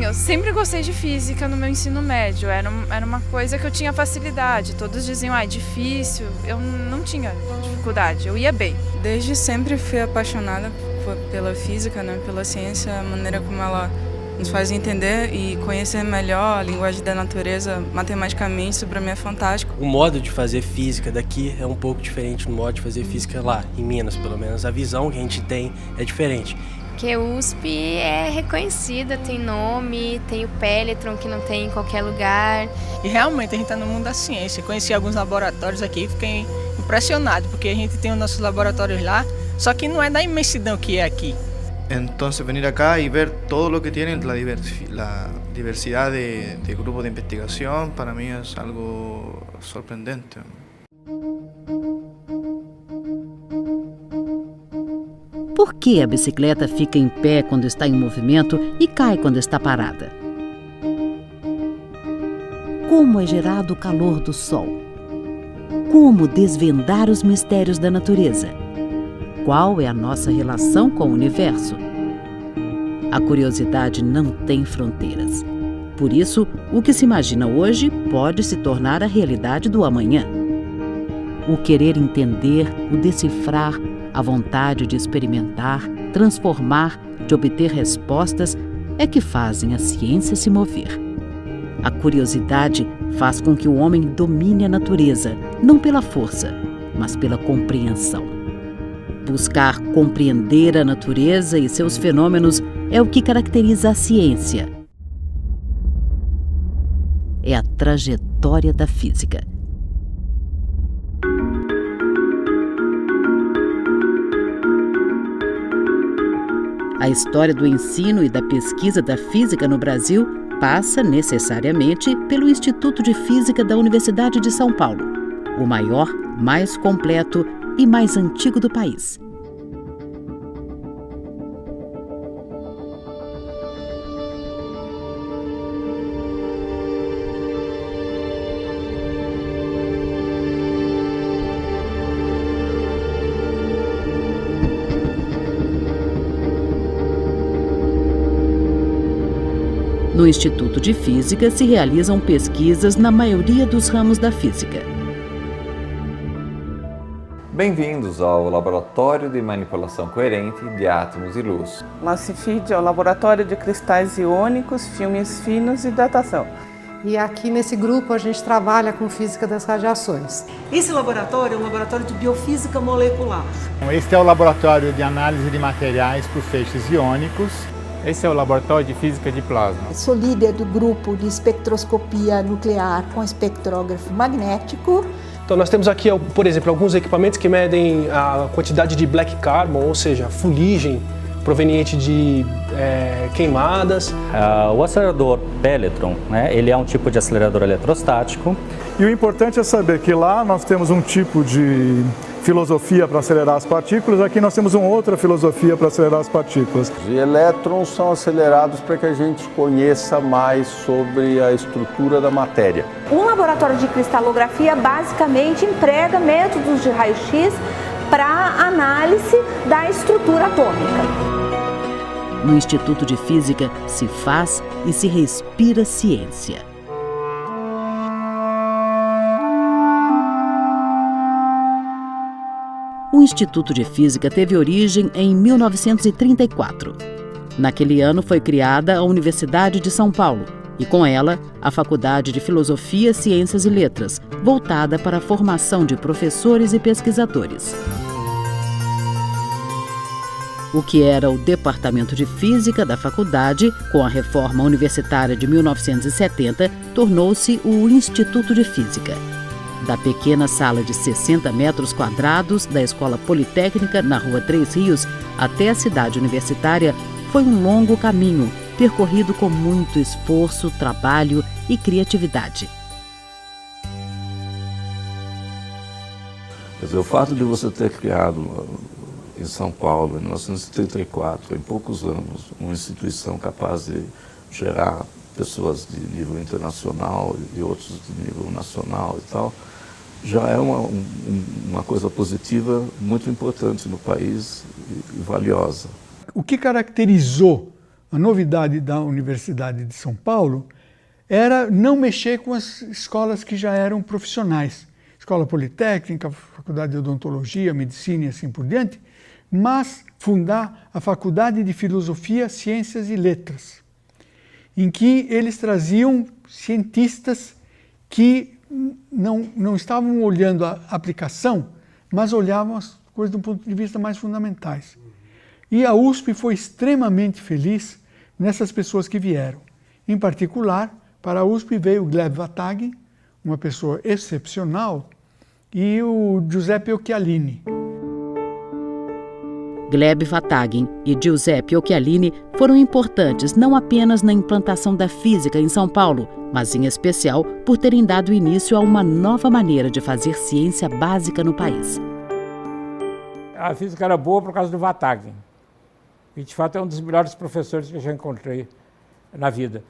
eu sempre gostei de física no meu ensino médio, era uma coisa que eu tinha facilidade. Todos diziam, é difícil, eu não tinha dificuldade, eu ia bem. Desde sempre fui apaixonada pela física, né, pela ciência, a maneira como ela nos faz entender e conhecer melhor a linguagem da natureza matematicamente. Isso para mim é fantástico. O modo de fazer física daqui é um pouco diferente do modo de fazer física lá, em Minas pelo menos. A visão que a gente tem é diferente. Porque a USP é reconhecida, tem nome, tem o Peletron que não tem em qualquer lugar. E realmente a gente está no mundo da ciência. Conheci alguns laboratórios aqui e fiquei impressionado, porque a gente tem os nossos laboratórios lá, só que não é da imensidão que é aqui. Entonces venir acá y ver todo lo que tienen, la diversidad de grupos de investigación, para mí es algo sorprendente. Por que a bicicleta fica em pé quando está em movimento e cai quando está parada? Como é gerado o calor do sol? Como desvendar os mistérios da natureza? Qual é a nossa relação com o universo? A curiosidade não tem fronteiras. Por isso, o que se imagina hoje pode se tornar a realidade do amanhã. O querer entender, o decifrar, a vontade de experimentar, transformar, de obter respostas, é que fazem a ciência se mover. A curiosidade faz com que o homem domine a natureza, não pela força, mas pela compreensão. Buscar compreender a natureza e seus fenômenos é o que caracteriza a ciência. É a trajetória da física. A história do ensino e da pesquisa da física no Brasil passa necessariamente pelo Instituto de Física da Universidade de São Paulo, o maior, mais completo e mais antigo do país. No Instituto de Física se realizam pesquisas na maioria dos ramos da física. Bem-vindos ao Laboratório de Manipulação Coerente de Átomos e Luz. LaCiFiD é o Laboratório de Cristais Iônicos, Filmes Finos e Datação. E aqui nesse grupo a gente trabalha com física das radiações. Esse laboratório é um laboratório de biofísica molecular. Este é o laboratório de análise de materiais por feixes iônicos. Esse é o laboratório de física de plasma. Sou líder do grupo de espectroscopia nuclear com espectrógrafo magnético. Então nós temos aqui, por exemplo, alguns equipamentos que medem a quantidade de black carbon, ou seja, fuligem proveniente de queimadas. O acelerador Peletron, né, ele é um tipo de acelerador eletrostático. E o importante é saber que lá nós temos um tipo de filosofia para acelerar as partículas, aqui nós temos uma outra filosofia para acelerar as partículas. Os elétrons são acelerados para que a gente conheça mais sobre a estrutura da matéria. Um laboratório de cristalografia basicamente emprega métodos de raio-x para análise da estrutura atômica. No Instituto de Física se faz e se respira ciência. O Instituto de Física teve origem em 1934. Naquele ano foi criada a Universidade de São Paulo e, com ela, a Faculdade de Filosofia, Ciências e Letras, voltada para a formação de professores e pesquisadores. O que era o Departamento de Física da faculdade, com a reforma universitária de 1970, tornou-se o Instituto de Física. Da pequena sala de 60 metros quadrados da Escola Politécnica, na Rua Três Rios, até a cidade universitária, foi um longo caminho, percorrido com muito esforço, trabalho e criatividade. Quer dizer, o fato de você ter criado em São Paulo, em 1934, em poucos anos, uma instituição capaz de gerar pessoas de nível internacional e outros de nível nacional e tal, já é uma coisa positiva muito importante no país e valiosa. O que caracterizou a novidade da Universidade de São Paulo era não mexer com as escolas que já eram profissionais, Escola Politécnica, Faculdade de Odontologia, Medicina e assim por diante, mas fundar a Faculdade de Filosofia, Ciências e Letras, em que eles traziam cientistas que não estavam olhando a aplicação, mas olhavam as coisas do ponto de vista mais fundamentais. E a USP foi extremamente feliz nessas pessoas que vieram. Em particular, para a USP veio o Gleb Vatagin, uma pessoa excepcional, e o Giuseppe Occhialini. Gleb Vatagin e Giuseppe Occhialini foram importantes não apenas na implantação da física em São Paulo, mas em especial por terem dado início a uma nova maneira de fazer ciência básica no país. A física era boa por causa do Vatagin. E, de fato, é um dos melhores professores que eu já encontrei na vida.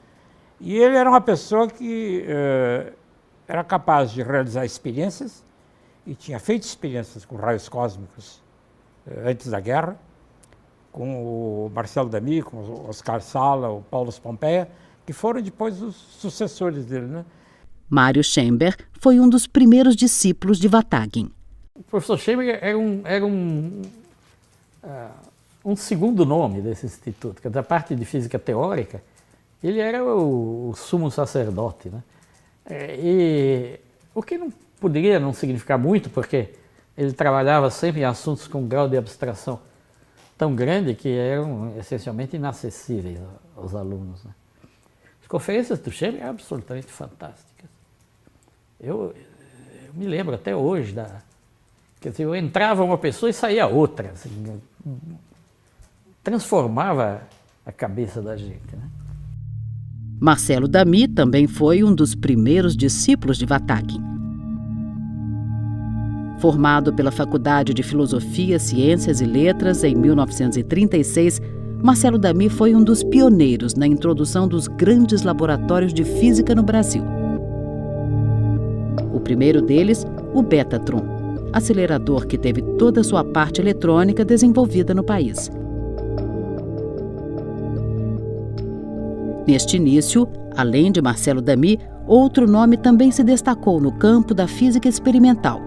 E ele era uma pessoa que era capaz de realizar experiências, e tinha feito experiências com raios cósmicos antes da guerra, com o Marcelo Damy, com o Oscar Sala, o Paulo Pompeia, que foram depois os sucessores dele, né? Mário Schember foi um dos primeiros discípulos de Vatagin. O professor Schember era um segundo nome desse instituto, que da parte de física teórica, ele era o sumo sacerdote, né? E o que não poderia não significar muito, porque ele trabalhava sempre em assuntos com um grau de abstração tão grande que eram essencialmente inacessíveis aos alunos, né? As conferências do Schember eram absolutamente fantásticas. Eu me lembro até hoje quer dizer, eu entrava uma pessoa e saía outra, assim, transformava a cabeça da gente, né? Marcelo Damy também foi um dos primeiros discípulos de Vatagin. Formado pela Faculdade de Filosofia, Ciências e Letras em 1936, Marcelo Damy foi um dos pioneiros na introdução dos grandes laboratórios de física no Brasil. O primeiro deles, o Betatron, acelerador que teve toda a sua parte eletrônica desenvolvida no país. Neste início, além de Marcelo Damy, outro nome também se destacou no campo da física experimental: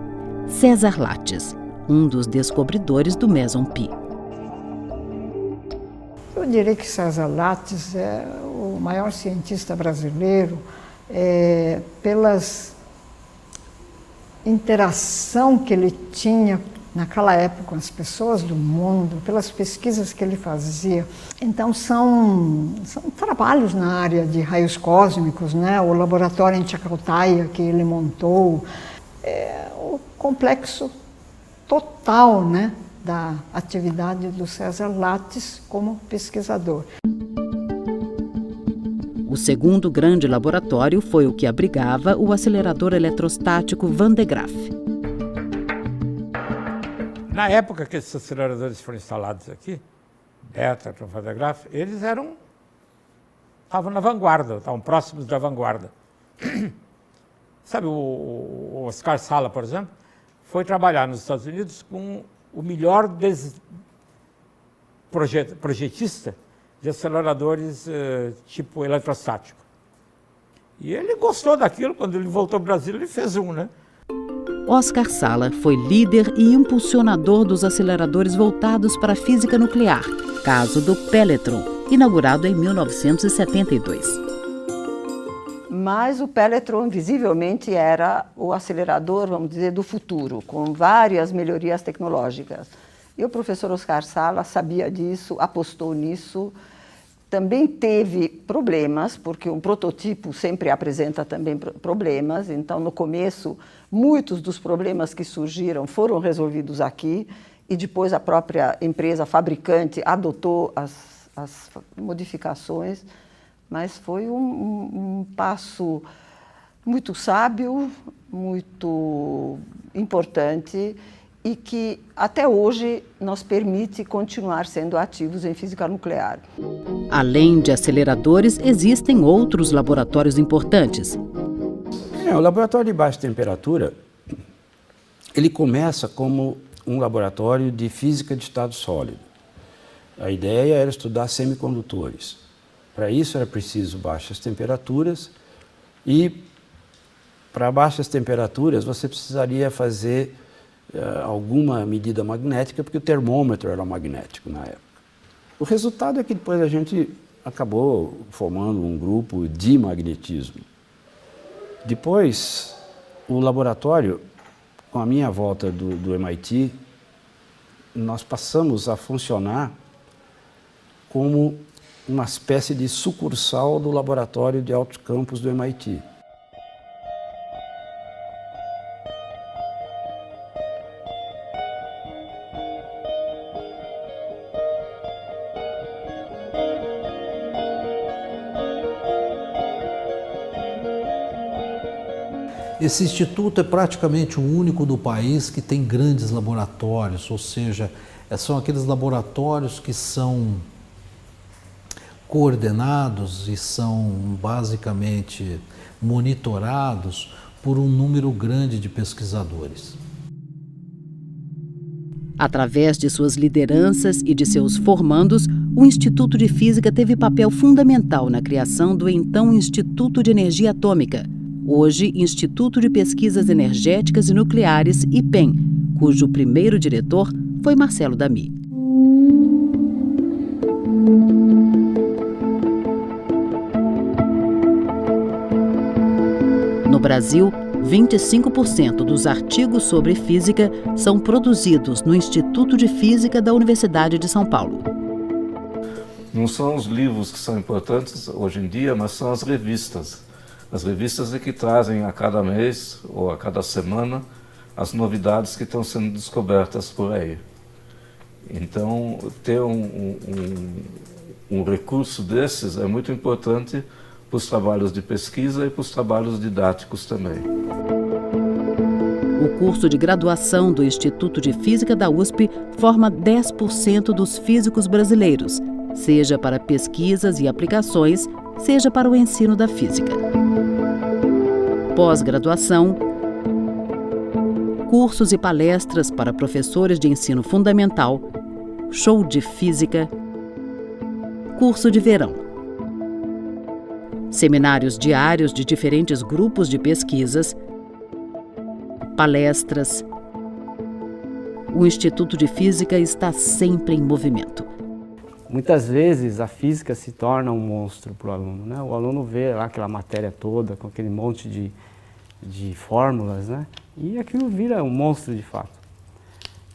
César Lattes, um dos descobridores do Meson Pi. Eu diria que César Lattes é o maior cientista brasileiro pelas interação que ele tinha naquela época com as pessoas do mundo, pelas pesquisas que ele fazia. Então são trabalhos na área de raios cósmicos, né? O laboratório em Chacautaia que ele montou, o complexo total, né, da atividade do César Lattes como pesquisador. O segundo grande laboratório foi o que abrigava o acelerador eletrostático Van de Graaff. Na época que esses aceleradores foram instalados aqui, Betatron, Van de Graaff, eles estavam na vanguarda, estavam próximos da vanguarda. Sabe, o Oscar Sala, por exemplo, foi trabalhar nos Estados Unidos com o melhor projetista de aceleradores tipo eletrostático. E ele gostou daquilo, quando ele voltou ao Brasil, ele fez um, né? Oscar Sala foi líder e impulsionador dos aceleradores voltados para a física nuclear, caso do Pelletron, inaugurado em 1972. Mas o Pelletron, visivelmente, era o acelerador, vamos dizer, do futuro, com várias melhorias tecnológicas. E o professor Oscar Sala sabia disso, apostou nisso. Também teve problemas, porque um prototipo sempre apresenta também problemas. Então, no começo, muitos dos problemas que surgiram foram resolvidos aqui e depois a própria empresa fabricante adotou as modificações. Mas foi um passo muito sábio, muito importante e que até hoje nos permite continuar sendo ativos em física nuclear. Além de aceleradores, existem outros laboratórios importantes. O laboratório de baixa temperatura, ele começa como um laboratório de física de estado sólido. A ideia era estudar semicondutores. Para isso era preciso baixas temperaturas e para baixas temperaturas você precisaria fazer alguma medida magnética, porque o termômetro era magnético na época. O resultado é que depois a gente acabou formando um grupo de magnetismo. Depois, o laboratório, com a minha volta do MIT, nós passamos a funcionar como uma espécie de sucursal do laboratório de altos campos do MIT. Esse instituto é praticamente o único do país que tem grandes laboratórios, ou seja, são aqueles laboratórios que são coordenados e são basicamente monitorados por um número grande de pesquisadores. Através de suas lideranças e de seus formandos, o Instituto de Física teve papel fundamental na criação do então Instituto de Energia Atômica, hoje Instituto de Pesquisas Energéticas e Nucleares, IPEN, cujo primeiro diretor foi Marcelo Damy. No Brasil, 25% dos artigos sobre física são produzidos no Instituto de Física da Universidade de São Paulo. Não são os livros que são importantes hoje em dia, mas são as revistas. As revistas é que trazem a cada mês ou a cada semana as novidades que estão sendo descobertas por aí. Então, ter um recurso desses é muito importante para os trabalhos de pesquisa e para os trabalhos didáticos também. O curso de graduação do Instituto de Física da USP forma 10% dos físicos brasileiros, seja para pesquisas e aplicações, seja para o ensino da física. Pós-graduação, cursos e palestras para professores de ensino fundamental, show de física, curso de verão. Seminários diários de diferentes grupos de pesquisas, palestras. O Instituto de Física está sempre em movimento. Muitas vezes a física se torna um monstro para o aluno, né? O aluno vê lá aquela matéria toda, com aquele monte de fórmulas, né? E aquilo vira um monstro de fato.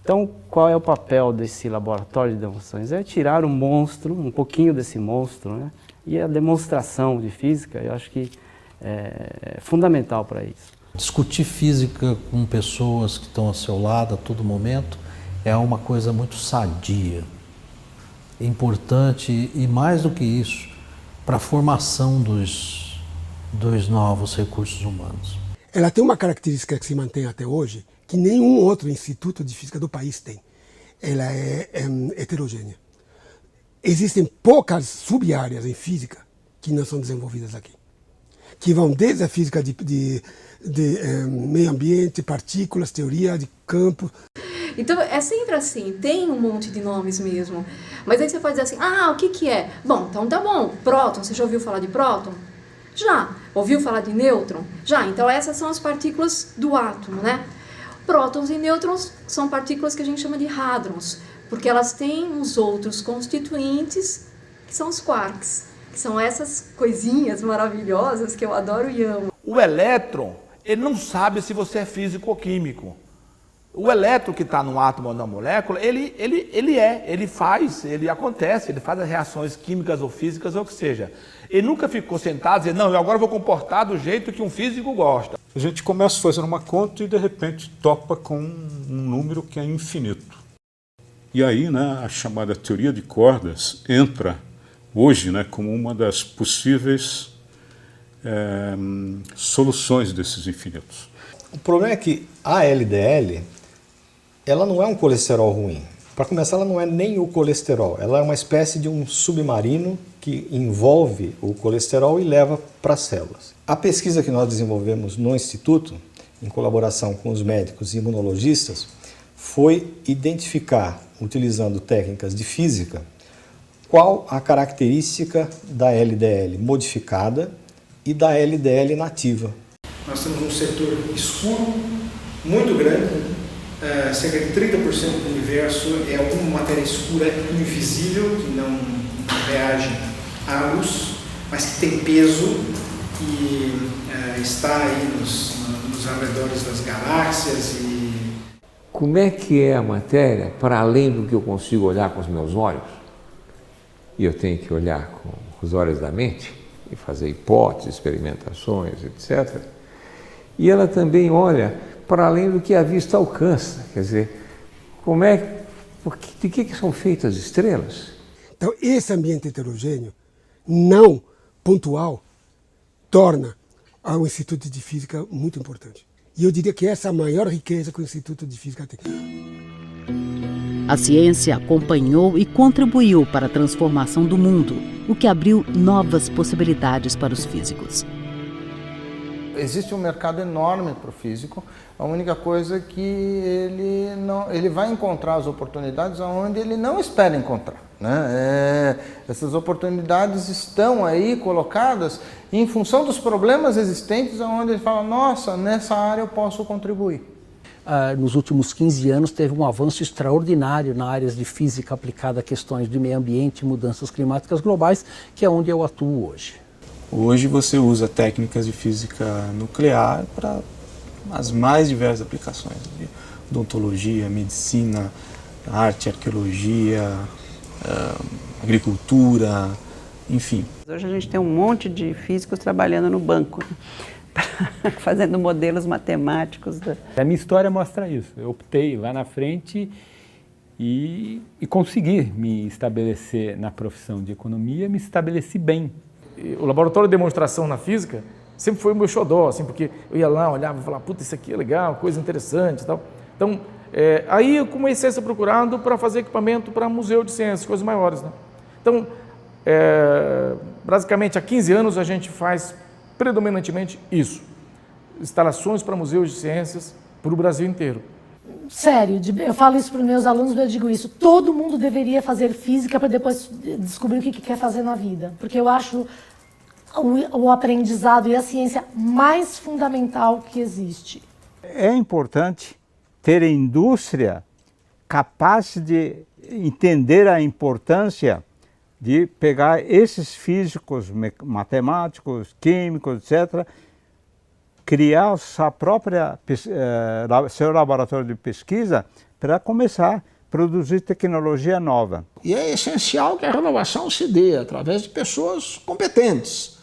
Então, qual é o papel desse laboratório de demonstrações? É tirar o monstro, um pouquinho desse monstro, né? E a demonstração de física, eu acho que é fundamental para isso. Discutir física com pessoas que estão ao seu lado a todo momento é uma coisa muito sadia, importante e, mais do que isso, para a formação dos novos recursos humanos. Ela tem uma característica que se mantém até hoje, que nenhum outro instituto de física do país tem. Ela é heterogênea. Existem poucas sub-áreas em física que não são desenvolvidas aqui, que vão desde a física de meio ambiente, partículas, teoria de campo. Então é sempre assim, tem um monte de nomes mesmo. Mas aí você pode dizer assim, o que é? Bom, então tá bom, próton, você já ouviu falar de próton? Já. Ouviu falar de nêutron? Já. Então essas são as partículas do átomo, né? Prótons e nêutrons são partículas que a gente chama de hadrons, porque elas têm uns outros constituintes, que são os quarks, que são essas coisinhas maravilhosas que eu adoro e amo. O elétron, ele não sabe se você é físico ou químico. O elétron que está no átomo ou na molécula, ele faz as reações químicas ou físicas ou o que seja. Ele nunca ficou sentado e dizer, não, eu agora vou comportar do jeito que um físico gosta. A gente começa fazendo uma conta e de repente topa com um número que é infinito. E aí, né, a chamada teoria de cordas entra hoje, né, como uma das possíveis soluções desses infinitos. O problema é que a LDL, ela não é um colesterol ruim. Para começar, ela não é nem o colesterol. Ela é uma espécie de um submarino que envolve o colesterol e leva para as células. A pesquisa que nós desenvolvemos no Instituto, em colaboração com os médicos e imunologistas, foi identificar, utilizando técnicas de física, Qual a característica da LDL modificada e da LDL nativa? Nós temos um setor escuro muito grande, cerca de 30% do universo é alguma matéria escura invisível, que não reage à luz, mas que tem peso e está aí nos arredores das galáxias. Como é que é a matéria para além do que eu consigo olhar com os meus olhos? E eu tenho que olhar com os olhos da mente e fazer hipóteses, experimentações, etc. E ela também olha para além do que a vista alcança, quer dizer, de que são feitas as estrelas? Então, esse ambiente heterogêneo, não pontual, torna o Instituto de Física muito importante. E eu diria que essa é a maior riqueza que o Instituto de Física tem. A ciência acompanhou e contribuiu para a transformação do mundo, o que abriu novas possibilidades para os físicos. Existe um mercado enorme para o físico, a única coisa é que ele vai encontrar as oportunidades onde ele não espera encontrar, né? Essas oportunidades estão aí colocadas em função dos problemas existentes, onde ele fala, nossa, nessa área eu posso contribuir. Nos últimos 15 anos teve um avanço extraordinário na área de física aplicada a questões de meio ambiente e mudanças climáticas globais, que é onde eu atuo hoje. Hoje você usa técnicas de física nuclear para as mais diversas aplicações, de odontologia, medicina, arte, arqueologia, agricultura, enfim. Hoje a gente tem um monte de físicos trabalhando no banco, fazendo modelos matemáticos. A minha história mostra isso. Eu optei lá na frente e consegui me estabelecer na profissão de economia, me estabeleci bem. O laboratório de demonstração na física sempre foi o meu xodó, assim, porque eu ia lá, olhava e falava, puta, isso aqui é legal, coisa interessante e tal. Então, aí eu comecei a ser procurado para fazer equipamento para museu de ciências, coisas maiores, né? Então, basicamente, há 15 anos a gente faz predominantemente isso. Instalações para museus de ciências para o Brasil inteiro. Sério, eu falo isso para os meus alunos, eu digo isso. Todo mundo deveria fazer física para depois descobrir o que quer fazer na vida. Porque eu acho o aprendizado e a ciência mais fundamental que existe. É importante ter a indústria capaz de entender a importância de pegar esses físicos, matemáticos, químicos, etc., criar seu laboratório de pesquisa para começar a produzir tecnologia nova. E é essencial que a renovação se dê através de pessoas competentes.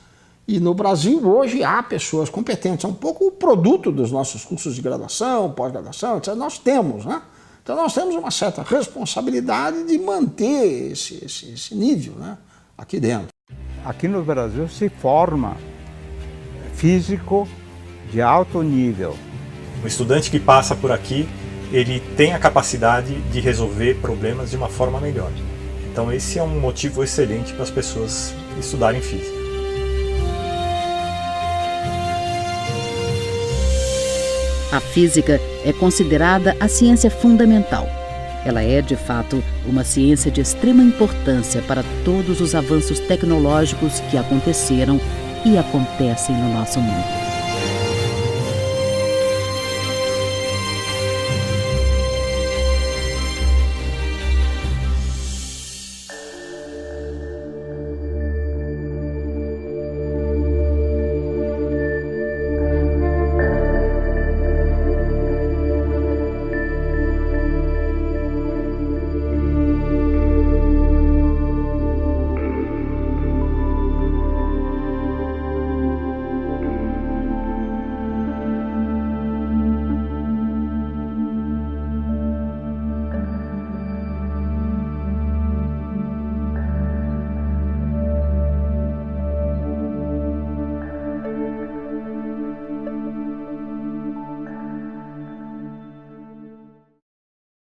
E no Brasil hoje há pessoas competentes, é um pouco o produto dos nossos cursos de graduação, pós-graduação, etc. Nós temos, né? Então nós temos uma certa responsabilidade de manter esse nível, né, aqui dentro. Aqui no Brasil se forma físico de alto nível. O estudante que passa por aqui, ele tem a capacidade de resolver problemas de uma forma melhor. Então esse é um motivo excelente para as pessoas estudarem física. A física é considerada a ciência fundamental. Ela é, de fato, uma ciência de extrema importância para todos os avanços tecnológicos que aconteceram e acontecem no nosso mundo.